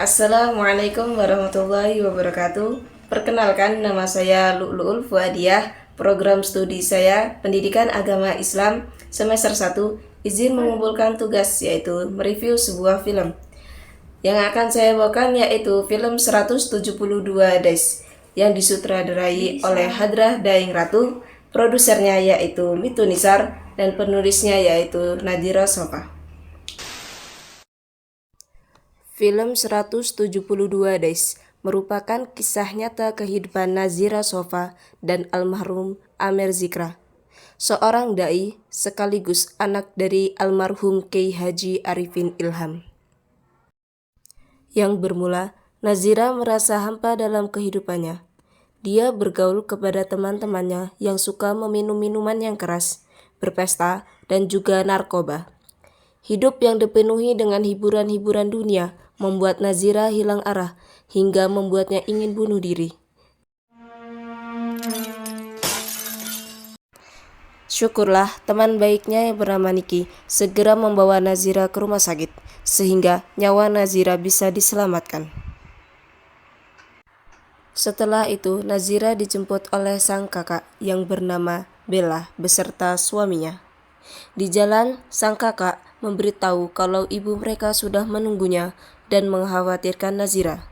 Assalamualaikum warahmatullahi wabarakatuh. Perkenalkan, nama saya Lu'lu'ul Fuadiyah. Program studi saya Pendidikan Agama Islam semester 1. Izin mengumpulkan tugas yaitu mereview sebuah film. Yang akan saya bawakan yaitu film 172 Days yang disutradarai oleh Hadrah Daeng Ratu, produsernya yaitu Mitu Nisar, dan penulisnya yaitu Nadira Sofa. Film 172 Days merupakan kisah nyata kehidupan Nazira Sofa dan almarhum Amer Zikra, seorang dai sekaligus anak dari almarhum Kiai Haji Arifin Ilham. Yang bermula, Nazira merasa hampa dalam kehidupannya. Dia bergaul kepada teman-temannya yang suka meminum minuman yang keras, berpesta, dan juga narkoba. Hidup yang dipenuhi dengan hiburan-hiburan dunia membuat Nazira hilang arah hingga membuatnya ingin bunuh diri. Syukurlah teman baiknya yang bernama Niki segera membawa Nazira ke rumah sakit sehingga nyawa Nazira bisa diselamatkan. Setelah itu Nazira dijemput oleh sang kakak yang bernama Bella beserta suaminya. Di jalan, sang kakak memberitahu kalau ibu mereka sudah menunggunya dan mengkhawatirkan Nazira.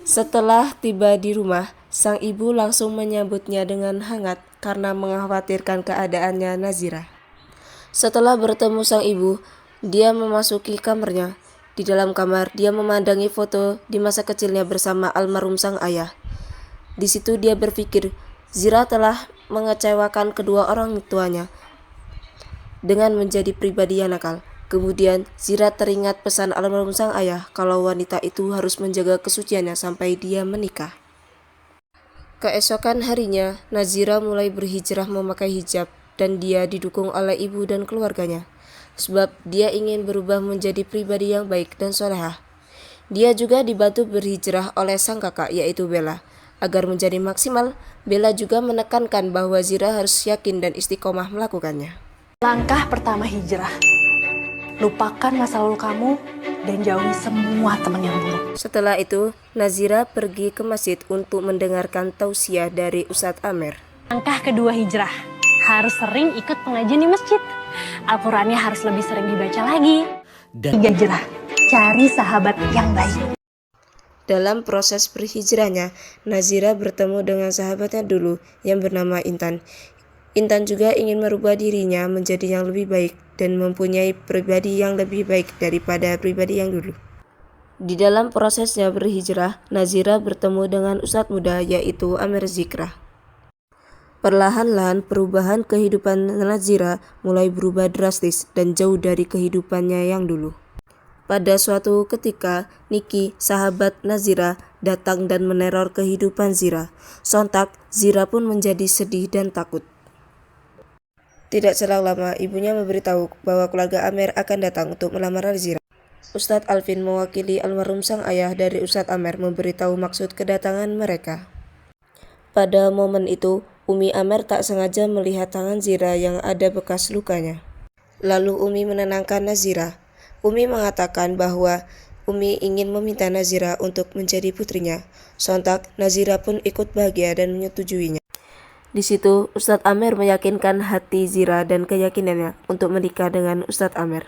Setelah tiba di rumah, sang ibu langsung menyambutnya dengan hangat karena mengkhawatirkan keadaannya Nazira. Setelah bertemu sang ibu, dia memasuki kamarnya. Di dalam kamar, dia memandangi foto di masa kecilnya bersama almarhum sang ayah. Di situ dia berpikir, Zira telah mengecewakan kedua orang tuanya dengan menjadi pribadi yang nakal. Kemudian Zira teringat pesan almarhum sang ayah kalau wanita itu harus menjaga kesuciannya sampai dia menikah. Keesokan harinya, Nazira mulai berhijrah memakai hijab dan dia didukung oleh ibu dan keluarganya, sebab dia ingin berubah menjadi pribadi yang baik dan solehah. Dia juga dibantu berhijrah oleh sang kakak yaitu Bella. Agar menjadi maksimal, Bella juga menekankan bahwa Zira harus yakin dan istiqomah melakukannya. Langkah pertama hijrah. Lupakan masa lalu kamu dan jauhi semua teman yang buruk. Setelah itu, Nazira pergi ke masjid untuk mendengarkan tausiah dari Ustadz Amer. Langkah kedua hijrah. Harus sering ikut pengajian di masjid. Al-Qurannya harus lebih sering dibaca lagi. Tiga hijrah. Cari sahabat yang baik. Dalam proses berhijrahnya, Nazira bertemu dengan sahabatnya dulu yang bernama Intan. Intan juga ingin merubah dirinya menjadi yang lebih baik dan mempunyai pribadi yang lebih baik daripada pribadi yang dulu. Di dalam prosesnya berhijrah, Nazira bertemu dengan ustadz muda yaitu Amer Zikra. Perlahan-lahan perubahan kehidupan Nazira mulai berubah drastis dan jauh dari kehidupannya yang dulu. Pada suatu ketika, Niki, sahabat Nazira, datang dan meneror kehidupan Zira. Sontak, Zira pun menjadi sedih dan takut. Tidak selang lama, ibunya memberitahu bahwa keluarga Amer akan datang untuk melamar Nazira. Ustadz Alvin mewakili almarhum sang ayah dari Ustadz Amer memberitahu maksud kedatangan mereka. Pada momen itu, Umi Amer tak sengaja melihat tangan Zira yang ada bekas lukanya. Lalu Umi menenangkan Nazira. Umi mengatakan bahwa Umi ingin meminta Nazira untuk menjadi putrinya. Sontak, Nazira pun ikut bahagia dan menyetujuinya. Di situ, Ustadz Amer meyakinkan hati Zira dan keyakinannya untuk menikah dengan Ustadz Amer.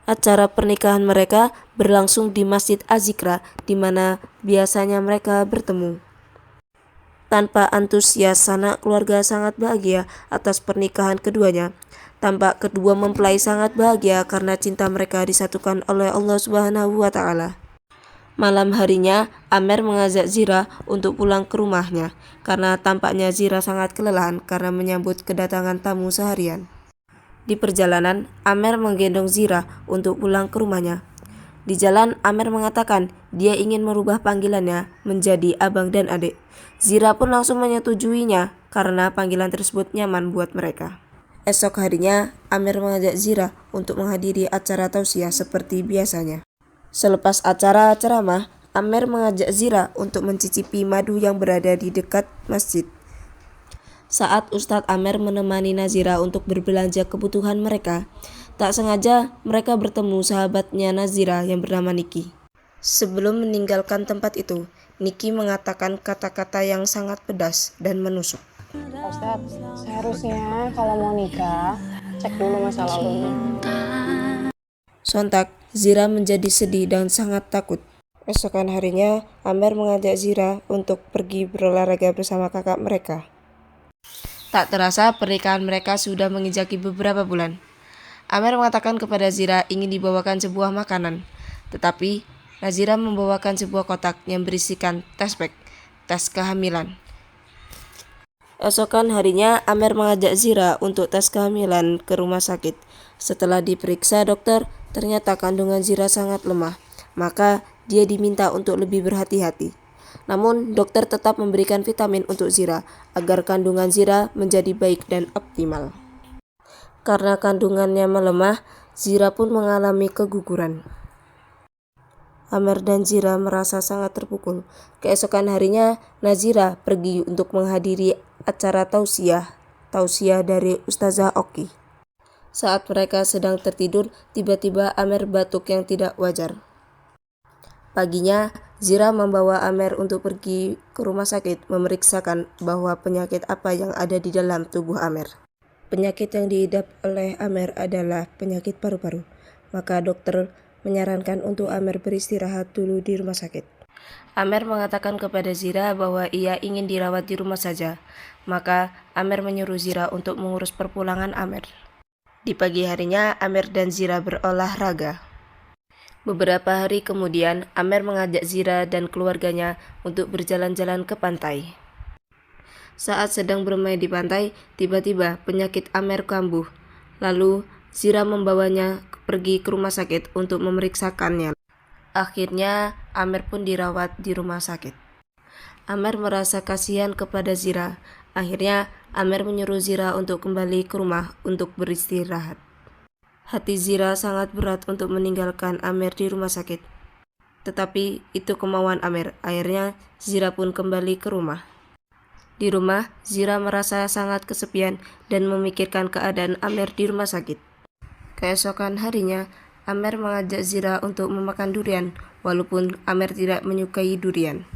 Acara pernikahan mereka berlangsung di Masjid Az-Zikra, di mana biasanya mereka bertemu. Tanpa antusias, sanak keluarga sangat bahagia atas pernikahan keduanya. Tampak kedua mempelai sangat bahagia karena cinta mereka disatukan oleh Allah Subhanahu wa Ta'ala. Malam harinya, Amer mengajak Zira untuk pulang ke rumahnya karena tampaknya Zira sangat kelelahan karena menyambut kedatangan tamu seharian. Di perjalanan, Amer menggendong Zira untuk pulang ke rumahnya. Di jalan, Amer mengatakan dia ingin merubah panggilannya menjadi abang dan adik. Zira pun langsung menyetujuinya karena panggilan tersebut nyaman buat mereka. Esok harinya, Amer mengajak Zira untuk menghadiri acara tausiah seperti biasanya. Selepas acara ceramah, Amer mengajak Zira untuk mencicipi madu yang berada di dekat masjid. Saat Ustadz Amer menemani Nazira untuk berbelanja kebutuhan mereka, Tak sengaja mereka bertemu sahabatnya Nazira yang bernama Niki. Sebelum meninggalkan tempat itu, Niki mengatakan kata-kata yang sangat pedas dan menusuk. Ustadz, seharusnya kalau mau nikah, cek dulu masa lalunya. Sontak, Zira menjadi sedih dan sangat takut. Esokan harinya, Amer mengajak Zira untuk pergi berolahraga bersama kakak mereka. Tak terasa pernikahan mereka sudah menginjaki beberapa bulan. Amer mengatakan kepada Zira ingin dibawakan sebuah makanan, tetapi Nazira membawakan sebuah kotak yang berisikan test pack, tes kehamilan. Esokan harinya, Amer mengajak Zira untuk tes kehamilan ke rumah sakit. Setelah diperiksa dokter, ternyata kandungan Zira sangat lemah, maka dia diminta untuk lebih berhati-hati. Namun, dokter tetap memberikan vitamin untuk Zira agar kandungan Zira menjadi baik dan optimal. Karena kandungannya melemah, Zira pun mengalami keguguran. Amer dan Zira merasa sangat terpukul. Keesokan harinya, Nazira pergi untuk menghadiri acara tausiah dari Ustazah Oki. Saat mereka sedang tertidur, tiba-tiba Amer batuk yang tidak wajar. Paginya, Zira membawa Amer untuk pergi ke rumah sakit memeriksakan bahwa penyakit apa yang ada di dalam tubuh Amer. Penyakit yang diidap oleh Amer adalah penyakit paru-paru, maka dokter menyarankan untuk Amer beristirahat dulu di rumah sakit. Amer mengatakan kepada Zira bahwa ia ingin dirawat di rumah saja, maka Amer menyuruh Zira untuk mengurus perpulangan Amer. Di pagi harinya, Amer dan Zira berolahraga. Beberapa hari kemudian, Amer mengajak Zira dan keluarganya untuk berjalan-jalan ke pantai. Saat sedang bermain di pantai, tiba-tiba penyakit Amer kambuh. Lalu, Zira membawanya pergi ke rumah sakit untuk memeriksakannya. Akhirnya, Amer pun dirawat di rumah sakit. Amer merasa kasihan kepada Zira. Akhirnya, Amer menyuruh Zira untuk kembali ke rumah untuk beristirahat. Hati Zira sangat berat untuk meninggalkan Amer di rumah sakit. Tetapi itu kemauan Amer. Akhirnya, Zira pun kembali ke rumah. Di rumah, Zira merasa sangat kesepian dan memikirkan keadaan Amer di rumah sakit. Keesokan harinya, Amer mengajak Zira untuk memakan durian, walaupun Amer tidak menyukai durian.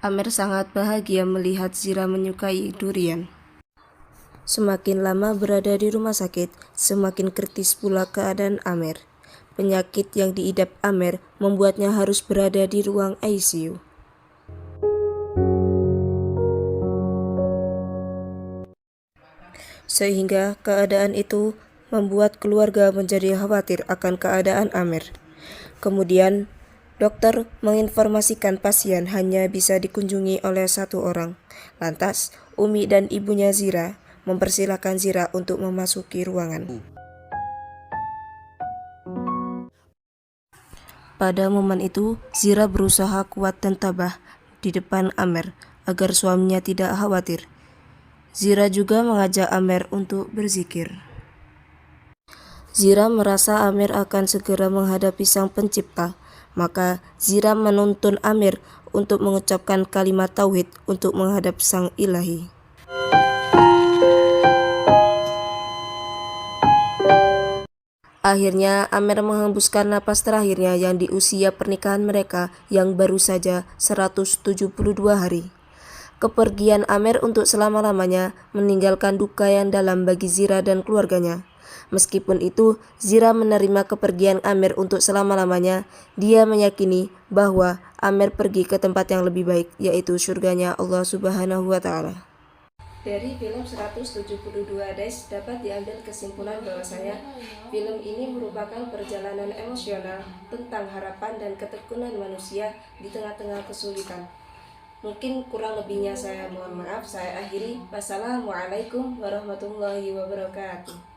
Amer sangat bahagia melihat Zira menyukai durian. Semakin lama berada di rumah sakit, semakin kritis pula keadaan Amer. Penyakit yang diidap Amer membuatnya harus berada di ruang ICU. Sehingga keadaan itu membuat keluarga menjadi khawatir akan keadaan Amer. Kemudian, dokter menginformasikan pasien hanya bisa dikunjungi oleh satu orang. Lantas, Umi dan ibunya Zira mempersilahkan Zira untuk memasuki ruangan. Pada momen itu, Zira berusaha kuat dan tabah di depan Amer agar suaminya tidak khawatir. Zira juga mengajak Amer untuk berzikir. Zira merasa Amer akan segera menghadapi Sang Pencipta, maka Zira menuntun Amer untuk mengucapkan kalimat tauhid untuk menghadap Sang Ilahi. Akhirnya Amer menghembuskan napas terakhirnya yang di usia pernikahan mereka yang baru saja 172 hari. Kepergian Amer untuk selama-lamanya meninggalkan duka yang dalam bagi Zira dan keluarganya. Meskipun itu, Zira menerima kepergian Amer untuk selama-lamanya. Dia meyakini bahwa Amer pergi ke tempat yang lebih baik, yaitu surganya Allah Subhanahu wa Ta'ala. Dari film 172 Days dapat diambil kesimpulan bahwasanya film ini merupakan perjalanan emosional tentang harapan dan ketekunan manusia di tengah-tengah kesulitan. Mungkin kurang lebihnya saya mohon maaf, saya akhiri. Wassalamualaikum warahmatullahi wabarakatuh.